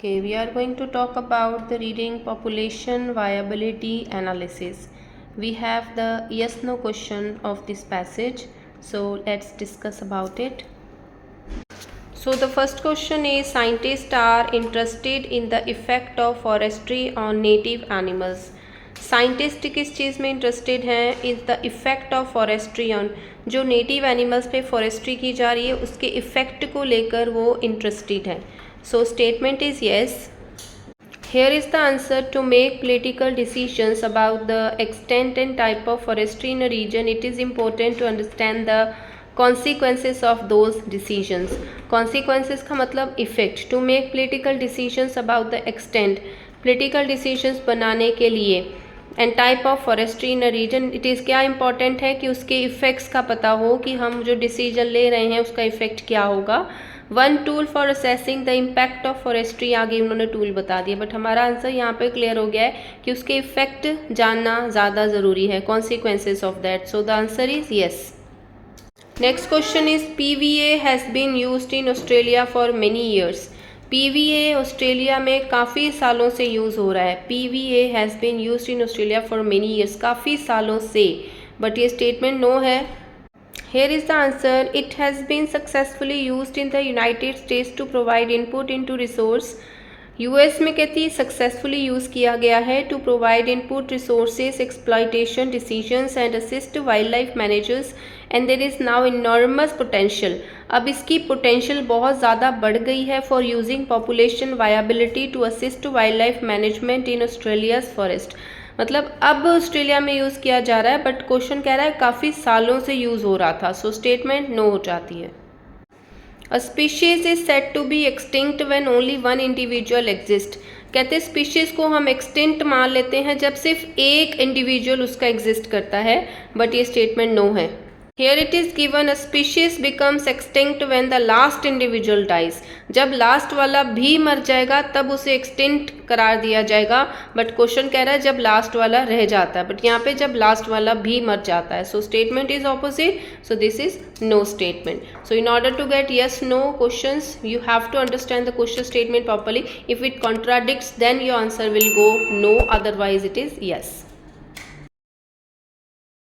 Okay, we are going to talk about the reading population viability analysis. We have the yes no question of this passage, so let's discuss about it. So the first question is, scientists are interested in the effect of forestry on native animals. Scientist किस चीज़ में interested हैं? Is the effect of forestry on, जो native animals पे forestry की जा रही है उसके इफ़ेक्ट को लेकर वो इंटरेस्टेड हैं. So statement is yes. Here is the answer. To make political decisions about the extent and type of forestry in a region, it is important to understand the consequences of those decisions. Consequences का मतलब effect. To make political decisions about the extent, political decisions बनाने के लिए and type of forestry in a region, it is क्या important है कि उसके effects का पता हो कि हम जो डिसीजन ले रहे हैं उसका इफ़ेक्ट क्या होगा. One tool for assessing the impact of forestry, आगे उन्होंने टूल बता दिया, बट हमारा आंसर यहाँ पे क्लियर हो गया है कि उसके इफ़ेक्ट जानना ज़्यादा ज़रूरी है, consequences of that. So the answer is yes. Next question is, PVA has been used in Australia for many years. PVA Australia में काफ़ी सालों से यूज़ हो रहा है. PVA has been used in Australia for many years, काफ़ी सालों से, बट ये स्टेटमेंट नो है. Here is the answer. It has been successfully used in the United States to provide input into resource. US में कहती successfully use किया गया है to provide input resources exploitation decisions and assist wildlife managers and there is now enormous potential. अब इसकी potential बहुत ज़्यादा बढ़ गई है for using population viability to assist wildlife management in Australia's forest. मतलब अब ऑस्ट्रेलिया में यूज़ किया जा रहा है, बट क्वेश्चन कह रहा है काफ़ी सालों से यूज़ हो रहा था. सो स्टेटमेंट नो हो जाती है. A species is said to be extinct when only one individual exists. कहते हैं स्पीशीज़ को हम एक्सटिंक्ट मान लेते हैं जब सिर्फ एक इंडिविजुअल उसका एग्जिस्ट करता है, बट ये स्टेटमेंट नो है. Here it is given a species becomes extinct when the last individual dies. जब लास्ट वाला भी मर जाएगा तब उसे एक्सटिंक्ट करार दिया जाएगा, बट क्वेश्चन कह रहा है जब लास्ट वाला रह जाता है, बट यहाँ पे जब लास्ट वाला भी मर जाता है. So statement is opposite, so this is no statement. So in order to get yes no questions, you have to understand the question statement properly. If it contradicts, then your answer will go no, otherwise it is yes.